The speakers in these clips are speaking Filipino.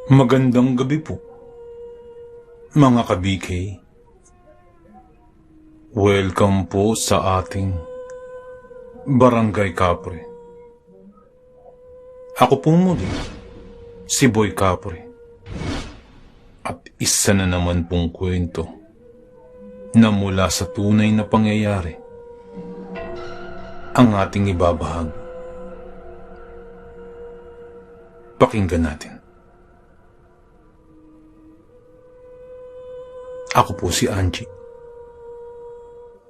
Magandang gabi po, mga ka-BK. Welcome po sa ating Barangay Capre. Ako po muli, si Boy Capre. At isa na naman pong kwento na mula sa tunay na pangyayari ang ating ibabahagi. Pakinggan natin. Ako po si Angie.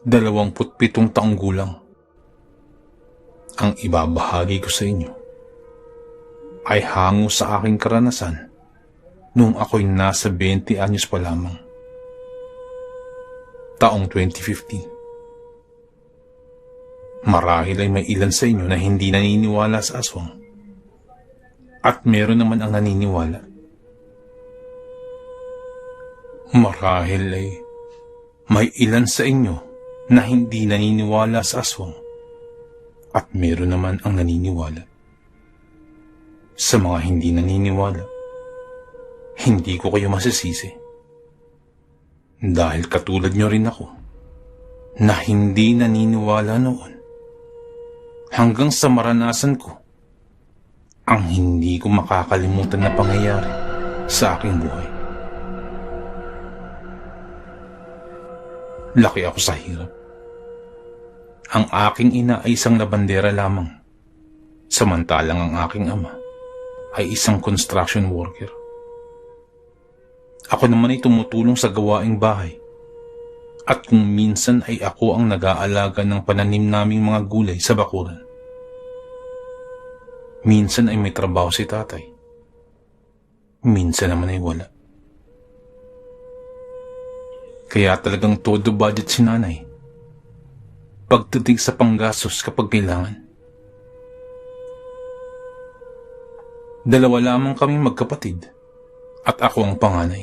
27 taong gulang. Ang ibabahagi ko sa inyo ay hango sa aking karanasan noong ako'y nasa 20 anyos pa lamang. Taong 2015. Marahil ay may ilan sa inyo na hindi naniniwala sa aswang. At meron naman ang naniniwala. Marahil ay may ilan sa inyo na hindi naniniwala sa aswang at meron naman ang naniniwala. Sa mga hindi naniniwala, hindi ko kayo masisisi. Dahil katulad nyo rin ako na hindi naniniwala noon hanggang sa maranasan ko ang hindi ko makakalimutan na pangyayari sa aking buhay. Laki ako sa hirap. Ang aking ina ay isang labandera lamang, samantalang ang aking ama ay isang construction worker. Ako naman ay tumutulong sa gawaing bahay, at kung minsan ay ako ang nag-aalaga ng pananim naming mga gulay sa bakuran. Minsan ay may trabaho si tatay, minsan naman ay wala. Kaya talagang todo budget si nanay. Pagdating sa panggastos kapag kailangan. Dalawa lamang kaming magkapatid at ako ang panganay.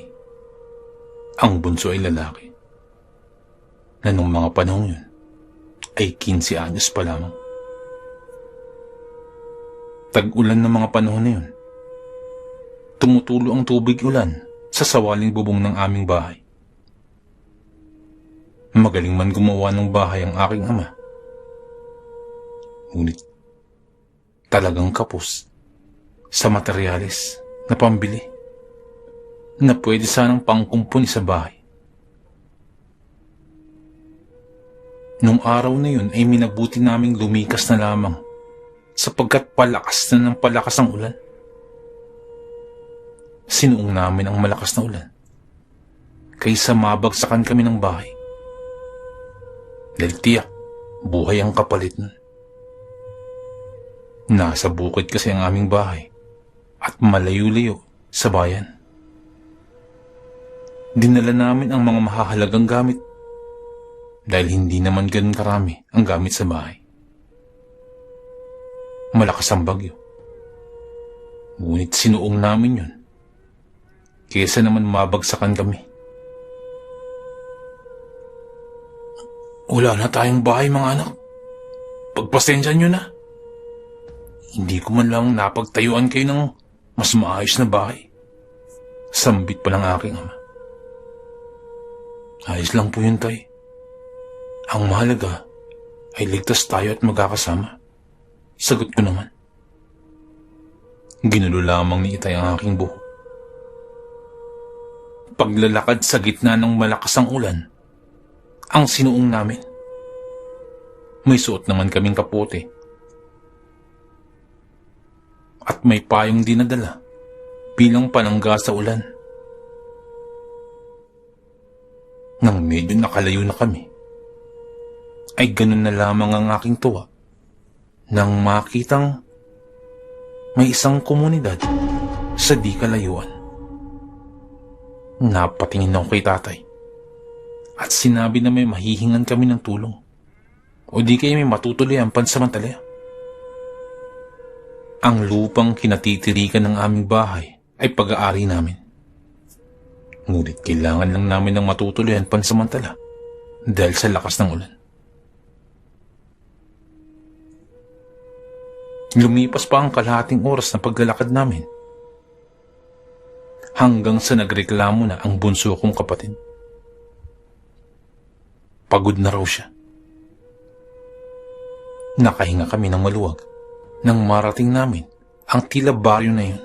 Ang bunso ay lalaki. Na nung mga panahon yun ay 15 anyos pa lamang. Tag-ulan ng mga panahon na yun. Tumutulo ang tubig ulan sa sawaling bubong ng aming bahay. Magaling man gumawa ng bahay ang aking ama. Ngunit talagang kapos sa materyales na pambili na pwede sanang pangkumpuni sa bahay. Nung araw na yun ay minabuti naming lumikas na lamang sapagkat palakas na ng palakas ang ulan. Sinuong namin ang malakas na ulan kaysa mabagsakan kami ng bahay. Dahil tiyak, buhay ang kapalit nun. Nasa bukid kasi ang aming bahay at malayo-layo sa bayan. Dinala namin ang mga mahahalagang gamit dahil hindi naman ganun karami ang gamit sa bahay. Malakas ang bagyo. Ngunit sinuong namin yun kaysa naman mabagsakan kami. Wala na tayong bahay, mga anak. Pagpasensya nyo na. Hindi ko man lang napagtayuan kayo ng mas maayos na bahay. Sambit pa ng aking ama. Ayos lang po yun, tay. Ang mahalaga ay ligtas tayo at magkakasama. Sagot ko naman. Ginulo lamang ni itay ang aking buhok. Paglalakad sa gitna ng malakas ang ulan, ang sinuong namin. May suot naman kaming kapote. At may payong dinadala bilang panangga sa ulan. Nang medyo nakalayo na kami, ay ganun na lamang ang aking tuwa nang makitang may isang komunidad sa di kalayuan. Napatingin ako kay tatay at sinabi na may mahihingan kami ng tulong o di kayo may matutuloy ang pansamantala. Ang lupang kinatitirikan ng aming bahay ay pag-aari namin. Ngunit kailangan lang namin ng matutuloy ang pansamantala dahil sa lakas ng ulan. Lumipas pa ang kalahating oras na paglalakad namin hanggang sa nagreklamo na ang bunso kong kapatid. Pagod na raw siya. Nakahinga kami ng maluwag nang marating namin ang tila baryo na yun.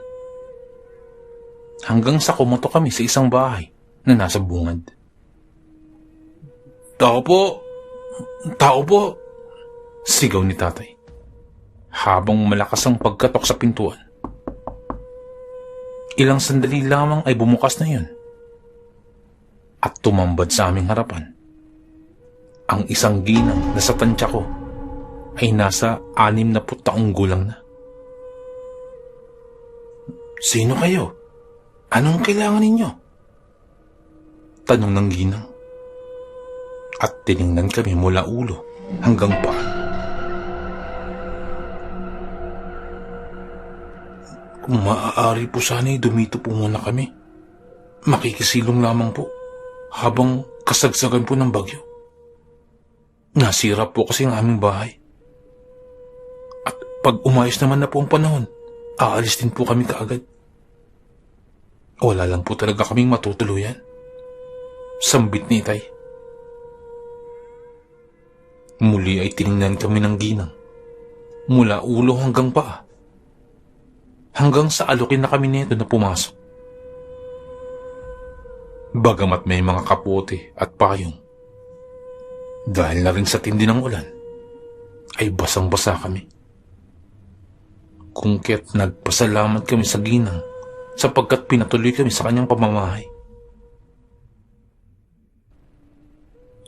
Hanggang sa kumoto kami sa isang bahay na nasa bungad. "Tao po! Tao po!" sigaw ni tatay, habang malakas ang pagkatok sa pintuan. Ilang sandali lamang ay bumukas na yun at tumambad sa aming harapan ang isang ginang na sa tansya ko ay nasa 60 taong gulang na. "Sino kayo? Anong kailangan ninyo?" tanong ng ginang. At tiningnan kami mula ulo hanggang paa. "Kung maaari po sana'y dumito po muna kami. Makikisilong lamang po habang kasagsagan po ng bagyo. Nasira po kasi ang aming bahay. At pag umayos naman na po ang panahon, aalis din po kami kaagad. Wala lang po talaga kaming matutuluyan." Sambit ni Itay. Muli ay tiningnan kami ng ginang mula ulo hanggang paa, hanggang sa alukin na kami nito na pumasok. Bagamat may mga kapote at payong, dahil na rin sa tindi ng ulan, ay basang-basa kami. Kung kaya't nagpasalamat kami sa ginang sapagkat pinatuloy kami sa kanyang pamamahay.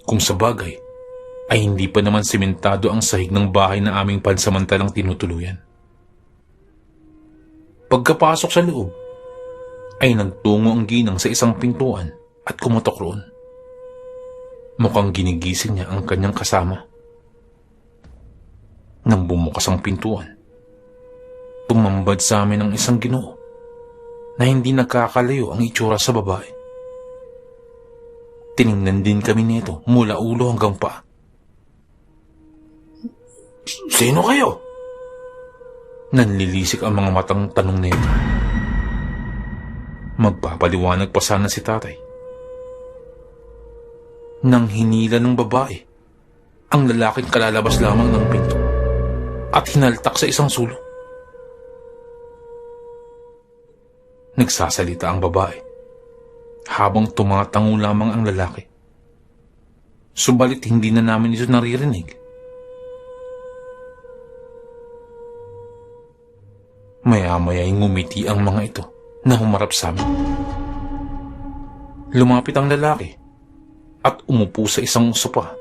Kung sa bagay, ay hindi pa naman sementado ang sahig ng bahay na aming pansamantalang tinutuluyan. Pagkapasok sa loob, ay nagtungo ang ginang sa isang pintuan at kumutok roon. Mukhang ginigising niya ang kanyang kasama. Nang bumukas ang pintuan, tumambad sa amin ang isang Ginoo na hindi nagkakalayo ang itsura sa babae. Tiningnan din kami nito mula ulo hanggang paa. "Sino kayo?" Nanlilisik ang mga matang tanong nito. Magpapaliwanag pa sana si tatay. Nang hinila ng babae ang lalaking kalalabas lamang ng pinto at hinaltak sa isang sulok. Nagsasalita ang babae habang tumatango lamang ang lalaki. Subalit hindi na namin ito naririnig. Maya-maya'y ngumiti ang mga ito na humarap sa amin. Lumapit ang lalaki at umupo sa isang sopa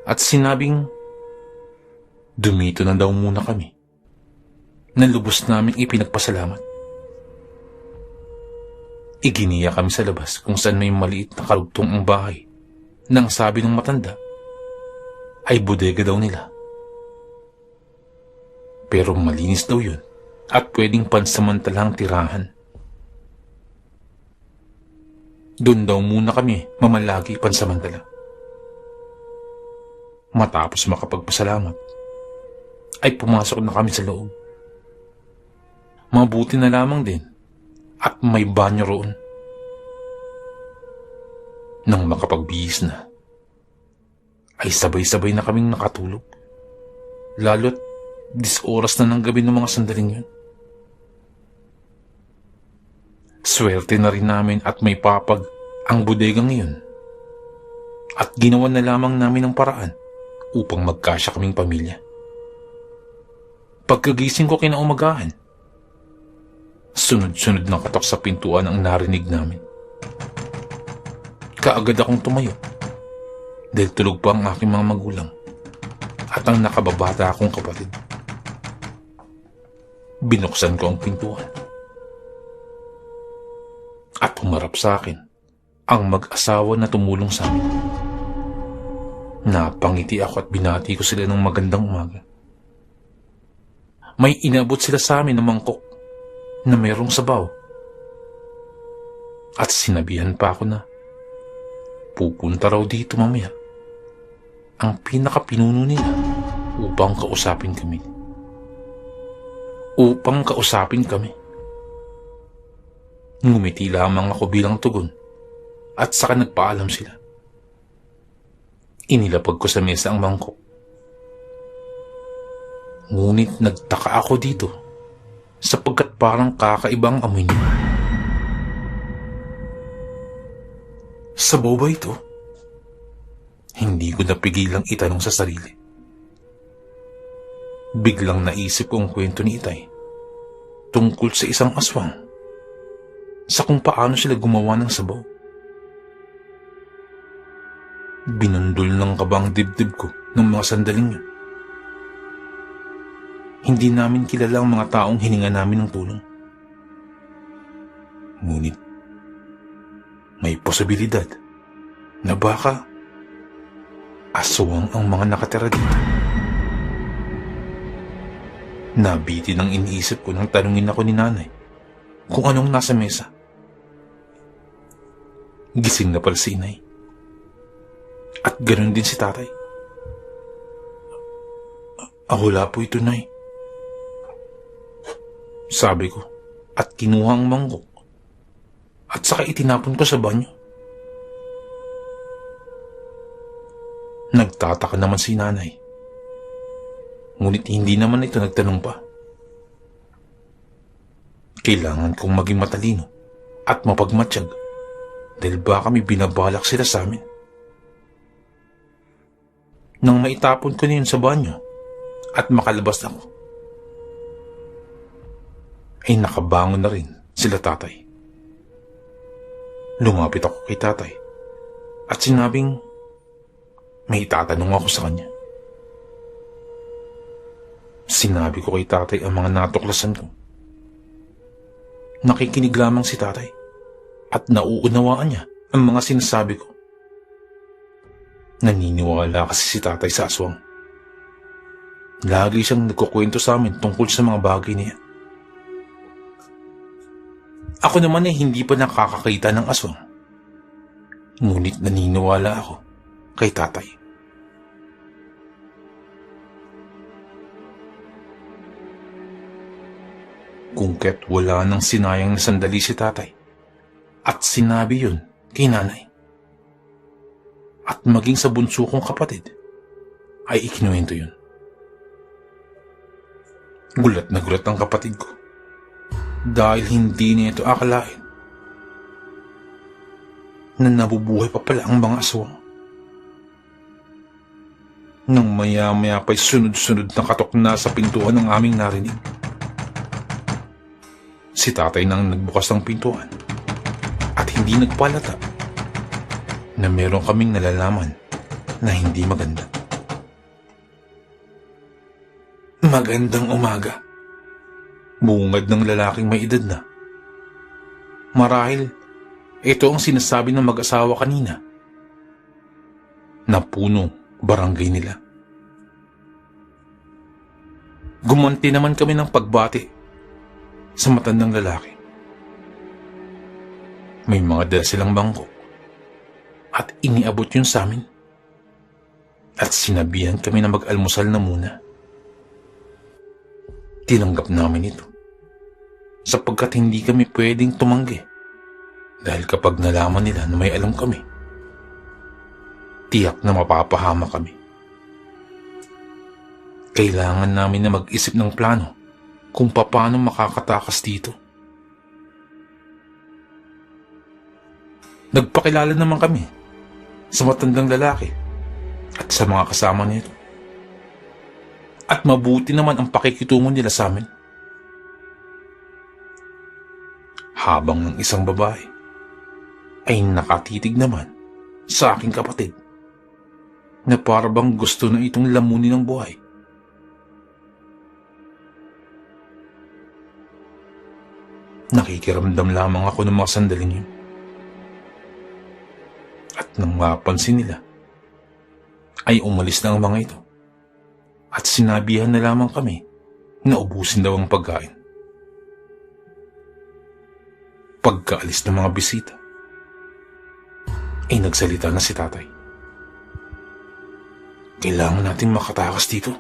at sinabing dumito na daw muna kami na lubos naming ipinagpasalamat. Iginiya kami sa labas kung saan may maliit na karugtong ang bahay nang sabi ng matanda ay bodega daw nila. Pero malinis daw yun at pwedeng pansamantalang tirahan. Doon daw muna kami mamalagi pansamantala. Matapos makapagpasalamat, ay pumasok na kami sa loob. Mabuti na lamang din at may banyo roon. Nang makapagbihis na, ay sabay-sabay na kaming nakatulog. Lalo't 10 oras na ng gabi ng mga sandaling yun. Swerte na rin namin at may papag ang bodegang iyon. At ginawan na lamang namin ng paraan upang magkasya kaming pamilya. Pagkagising ko kinaumagahan, sunod-sunod na katok sa pintuan ang narinig namin. Kaagad akong tumayo dahil tulog pa ang aking mga magulang at ang nakababata akong kapatid. Binuksan ko ang pintuan at humarap sa akin ang mag-asawa na tumulong sa amin. Napangiti ako at binati ko sila ng magandang umaga. May inabot sila sa amin ng mangkok na mayroong sabaw. At sinabihan pa ako na pupunta raw dito mamaya ang pinakapinuno nila upang kausapin kami. Ngumiti lamang ako bilang tugon at saka nagpaalam sila. Inilapag ko sa mesa ang mangkok. Ngunit nagtaka ako dito sapagkat parang kakaibang amoy niya. Sabaw ba ito? Hindi ko napigilang itanong sa sarili. Biglang naisip ko ang kwento ni Itay tungkol sa isang aswang sa kung paano sila gumawa ng sabaw. Binundol ng kabang dibdib ko ng mga sandaling yun. Hindi namin kilala ang mga taong hininga namin ng tulong. Ngunit may posibilidad na baka aswang ang mga nakatira dito. Nabitin ang iniisip ko nang tanungin ako ni nanay kung anong nasa mesa. Gising na pala si inay. At ganoon din si tatay. Wala po ito, nay. Sabi ko at kinuha ang mangkok at saka itinapon ko sa banyo. Nagtataka naman si nanay. Ngunit hindi naman ito nagtanong pa. Kailangan kong maging matalino at mapagmatsyag dahil baka may binabalak sila sa amin. Nang maitapon ko niyon sa banyo at makalabas ako, ay nakabangon na rin sila tatay. Lumapit ako kay tatay at sinabing may itatanong ako sa kanya. Sinabi ko kay tatay ang mga natuklasan ko. Nakikinig lamang si tatay at nauunawaan niya ang mga sinasabi ko. Naniniwala kasi si tatay sa aswang. Lagi siyang nagkukwento sa amin tungkol sa mga bagay niya. Ako naman ay hindi pa nakakakita ng aswang. Ngunit naniniwala ako kay tatay. Kung kaya't wala nang sinayang na sandali si tatay at sinabi yun kay nanay. At maging sa bunso kong kapatid ay ikinuwento yun. Gulat na gulat ang kapatid ko dahil hindi niya ito akalain na nabubuhay pa pala ang mga aswang. Nang maya-maya pa'y sunod-sunod na katok na sa pintuan ng aming narinig. Si tatay nang nagbukas ng pintuan at hindi nagpalata na meron kaming nalalaman na hindi maganda. Magandang umaga. Bungad ng lalaking may edad na. Marahil, ito ang sinasabi ng mag-asawa kanina na punong barangay nila. Gumanti naman kami ng pagbati sa matandang lalaki. May mga dala silang bangko at iniabot yun sa amin. At sinabihan kami na mag-almusal na muna. Tinanggap namin ito sapagkat hindi kami pwedeng tumanggi dahil kapag nalaman nila na may alam kami, tiyak na mapapahama kami. Kailangan namin na mag-isip ng plano kung paano makakatakas dito. Nagpakilala naman kami sa matandang lalaki at sa mga kasama nito. At mabuti naman ang pakikitungo nila sa amin. Habang ng isang babae ay nakatitig naman sa aking kapatid na parabang gusto na itong lamunin ng buhay. Nakikiramdam lamang ako ng mga sandaling yun. At nang mapansin nila, ay umalis na ang mga ito. At sinabihan na lamang kami na ubusin daw ang pagkain. Pagkaalis ng mga bisita, ay nagsalita na si tatay. Kailangan natin makatakas dito.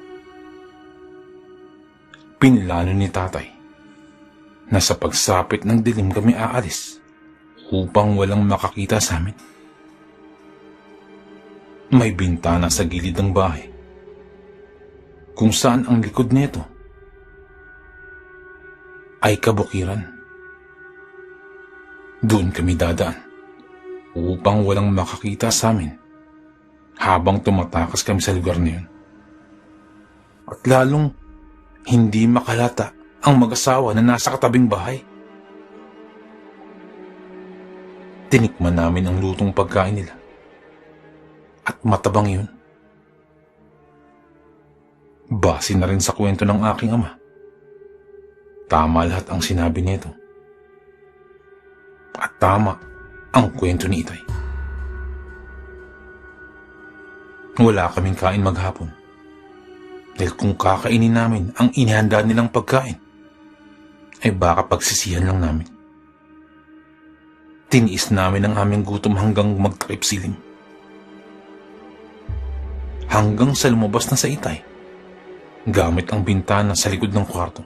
Pinlano ni tatay na sa pagsapit ng dilim kami aalis upang walang makakita sa amin. May bintana sa gilid ng bahay kung saan ang likod nito ay kabukiran. Doon kami dadaan upang walang makakita sa amin habang tumatakas kami sa lugar na yun. At lalong hindi makalata ang mag-asawa na nasa katabing bahay. Tinikman namin ang lutong pagkain nila at matabang yun. Base na rin sa kwento ng aking ama, tama lahat ang sinabi nito. At tama ang kwento ni Itay. Wala kaming kain maghapon dahil kung kakainin namin ang inihanda nilang pagkain ay baka pagsisihan lang namin. Tiniis namin ang aming gutom hanggang magtakip silim. Hanggang sa lumabas na sa Itay gamit ang bintana sa likod ng kwarto.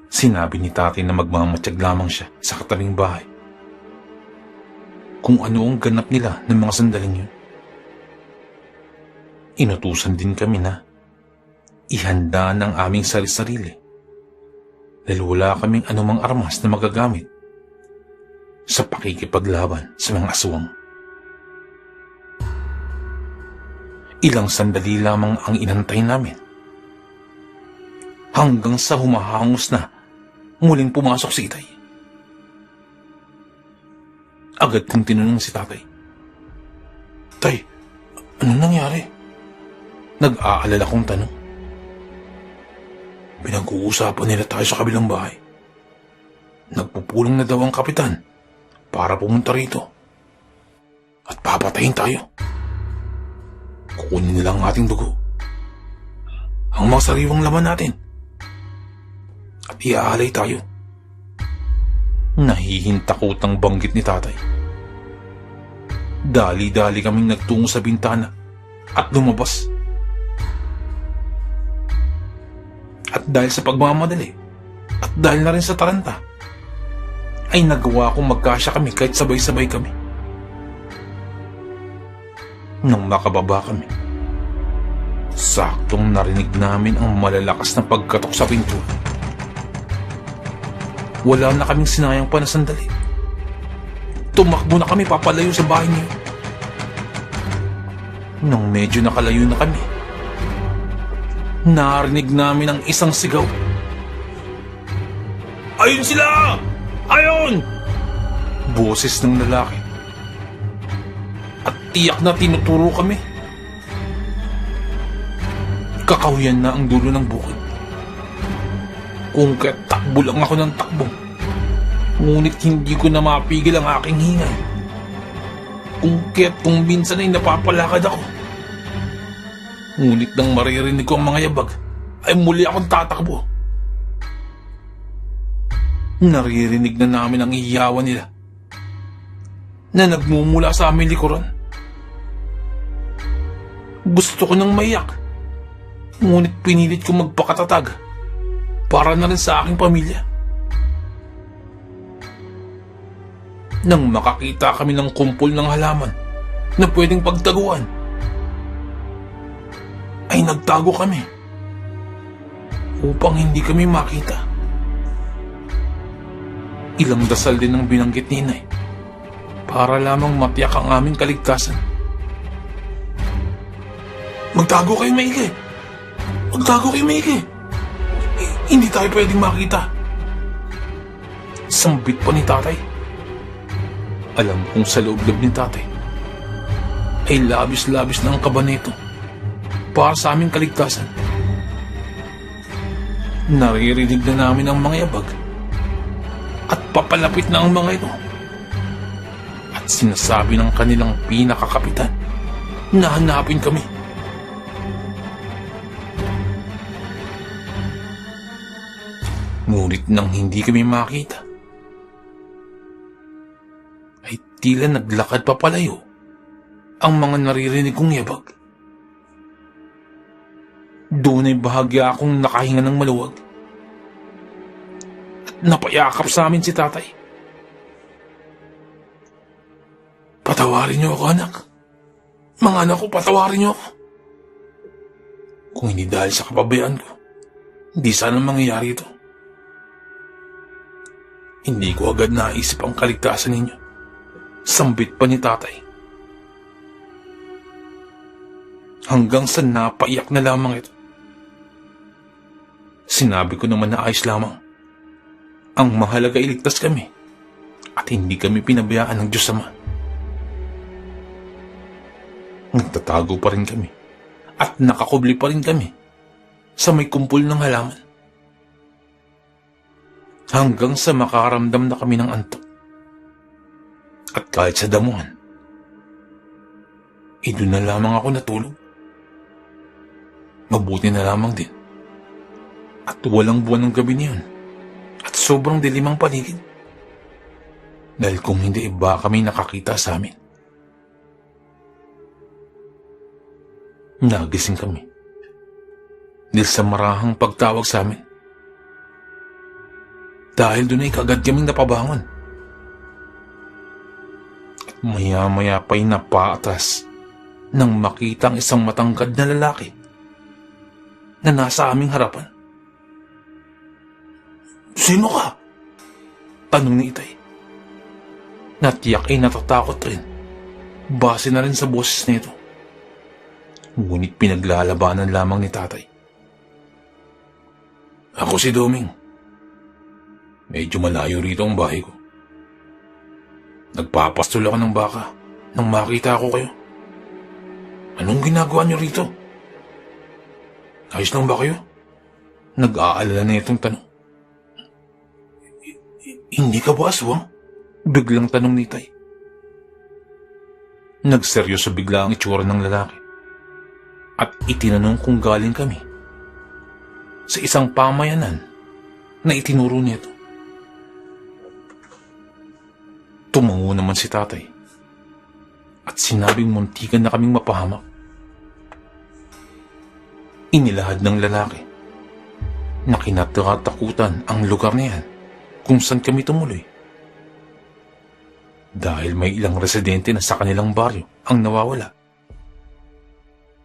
Sinabi ni tatay na magmamatsyag lamang siya sa katabing bahay kung ano ang ganap nila ng mga sandaling yun. Inutusan din kami na ihanda ng aming sarili-sarili dahil wala kaming anumang armas na magagamit sa pakikipaglaban sa mga aswang. Ilang sandali lamang ang inantay namin hanggang sa humahangos na muling pumasok si Itay. Agad kong tinanong si tatay, "Tay, anong nangyari?" Nag-aalala kong tanong. "Pinag-uusapan nila tayo sa kabilang bahay. Nagpupulong na daw ang kapitan para pumunta rito at papatayin tayo. Kukunin nila ang ating dugo, ang mga sariwang laman natin, at iaalay tayo." Nahihintakotang banggit ni tatay. Dali-dali kaming nagtungo sa bintana at lumabas. At dahil sa pagmamadali at dahil na rin sa taranta, ay nagawa kong magkasya kami kahit sabay-sabay kami. Nang makababa kami, saktong narinig namin ang malalakas na pagkatok sa pintura. Wala na kaming sinayang pa na sandali. Tumakbo na kami papalayo sa bahay niyo. Nang medyo nakalayo na kami, narinig namin ang isang sigaw. "Ayun sila! Ayun!" Boses ng lalaki. At tiyak na tinuturo kami. Kakahuyan na ang dulo ng bukid. Kung kaya't takbo lang ako ng takbo. Ngunit hindi ko na mapigil ang aking hingay. Kung kaya't kung minsan ay napapalakad ako. Ngunit nang maririnig ko ang mga yabag, ay muli akong tatakbo. Naririnig na namin ang iyawan nila na nagmumula sa aming likuran. Gusto ko nang maiyak, ngunit pinilit ko magpakatatag para na rin sa aking pamilya. Nang makakita kami ng kumpol ng halaman na pwedeng pagtaguan, ay nagtago kami upang hindi kami makita. Ilang dasal din ang binanggit ni Inay para lamang matiyak ang aming kaligtasan. "Magtago kayo maigi! Magtago kayo maigi! Hindi tayo pwedeng makita." Sambit pa ni tatay. Alam kong sa loob-loob ni tatay ay labis-labis na ang kaba nito para sa aming kaligtasan. Naririnig na namin ang mga yabag at papalapit na ang mga ito. At sinasabi ng kanilang pinakakapitan na hanapin kami. Ngunit nang hindi kami makita, ay tila naglakad papalayo ang mga naririnig kong yabag. Doon ay bahagya akong nakahinga ng maluwag. At napayakap sa amin si tatay. Patawarin niyo ako, anak. Mga anak ko, patawarin niyo ako. Kung hindi dahil sa kapabayaan ko, hindi sana mangyayari ito. Hindi ko agad naisip ang kaligtasan ninyo. Sambit pa ni tatay. Hanggang sa napaiyak na lamang ito. Sinabi ko naman na ayos lamang. Ang mahalaga iligtas kami at hindi kami pinabayaan ng Diyos Ama. Nagtatago pa rin kami at nakakubli pa rin kami sa may kumpul ng halaman. Hanggang sa makaramdam na kami ng antok. At kahit sa damuhan, doon na lamang ako natulog. Mabuti na lamang din. At walang buwan ng gabi niyon. At sobrang dilim ang paligid. Dahil kung hindi iba kami nakakita sa amin. Nagising kami. Dahil sa marahang pagtawag sa amin. Dahil doon ay kagad kaming napabangon. At maya-maya pa'y napaatras nang makita ang isang matangkad na lalaki na nasa aming harapan. Sino ka? Tanong ni Itay. Natiyak ay natatakot rin. Base na rin sa boses nito. Ngunit pinaglalabanan lamang ni tatay. Ako si Doming. Medyo malayo rito ang bahay ko. Nagpapastol ako ng baka nang makita ko kayo. Anong ginagawa niyo rito? Ayos lang ba kayo? Nag-aalala na itong tanong. Hindi ka ba aswang? Biglang tanong ni Tay. Nagseryoso bigla ang itsura ng lalaki. At itinanong kung galing kami sa isang pamayanan na itinuro nito. Tumango naman si tatay at sinabing muntikan na kaming mapahamak. Inilahad ng lalaki na kinatatakutan ang lugar na yan kung saan kami tumuloy. Dahil may ilang residente na sa kanilang baryo ang nawawala.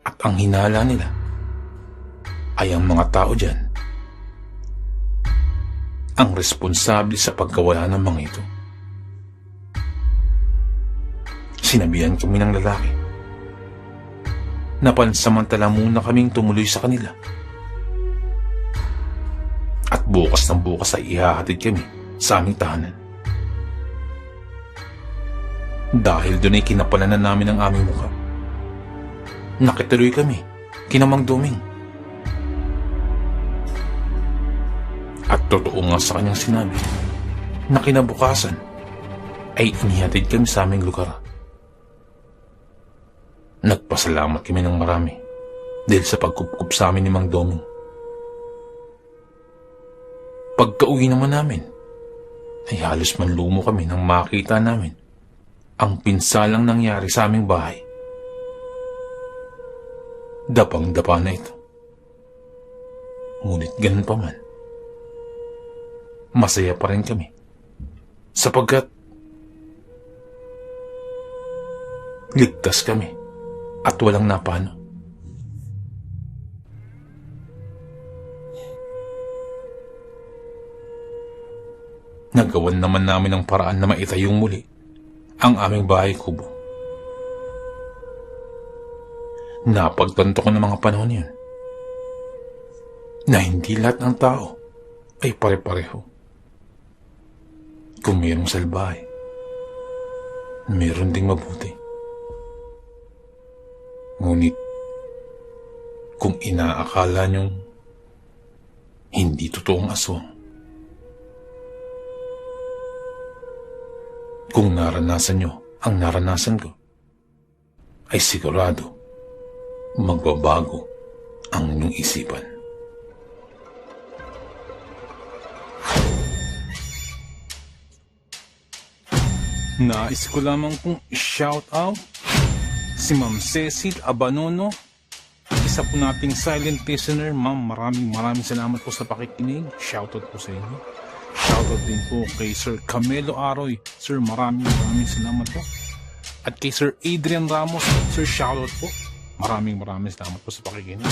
At ang hinala nila ay ang mga tao dyan ang responsable sa pagkawala ng mga ito. Sinabihan kami ng lalaki na pansamantala muna kaming tumuloy sa kanila. At bukas ng bukas ay ihahatid kami sa aming tahanan. Dahil doon ay kinapalanan namin ang aming mukha. Nakituloy kami kina Mang Doming. At totoo nga sa kanyang sinabi na kinabukasan ay inihatid kami sa aming lugar. Nagpasalamat kami ng marami dahil sa pagkupkup sa amin ni Mang Doming. Pagka-uwi naman namin ay halos manlumo kami nang makita namin ang pinsalang nangyari sa aming bahay. Dapang-dapa na ito. Ngunit ganun pa man, masaya pa rin kami sapagkat ligtas kami at walang napano. Nagawan naman namin ang paraan na maitayong muli ang aming bahay kubo. Napagtanto ko ng mga panahon yun na hindi lahat ng tao ay pare-pareho. Kung mayroong salbahe, mayroon ding mabuti. Ngunit kung inaakala niyong hindi totoong aswang, kung naranasan niyo ang naranasan ko, ay sigurado magbabago ang inyong isipan. Nais ko lamang pong shout out si Ma'am Cecil Abanono, isa po nating silent listener, ma'am, maraming salamat po sa pakikinig. Shoutout po sa inyo. Shoutout din po kay Sir Camelo Aroy. Sir, maraming salamat po. At kay Sir Adrian Ramos, Sir, shoutout po. Maraming salamat po sa pakikinig.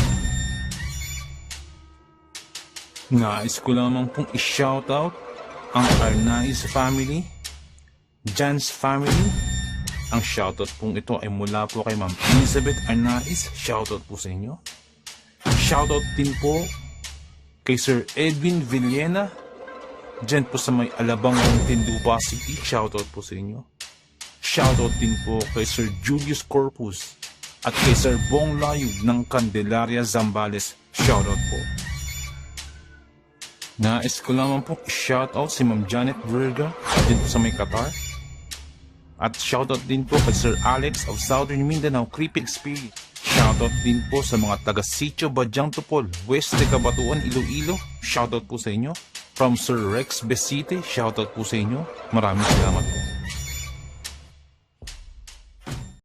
Nais ko lamang pong i-shoutout ang Arnaiz family, Jan's family. Ang shoutout pong ito ay mula po kay Ma'am Elizabeth Arnaiz. Shoutout po sa inyo. Shoutout din po kay Sir Edwin Villena, dyan po sa may Alabang Tindupa City. Shoutout po sa inyo. Shoutout din po kay Sir Julius Corpus at kay Sir Bong Layug ng Candelaria, Zambales. Shoutout po. Nais ko lamang po shoutout si Ma'am Janet Verga din po sa may Qatar. At shoutout din po kay Sir Alex of Southern Mindanao, Creepy Experience. Shoutout din po sa mga taga Sitio Badyang Tupol, West de Cabatuan, Iloilo. Shoutout po sa inyo. From Sir Rex Besite, shoutout po sa inyo. Maraming salamat po.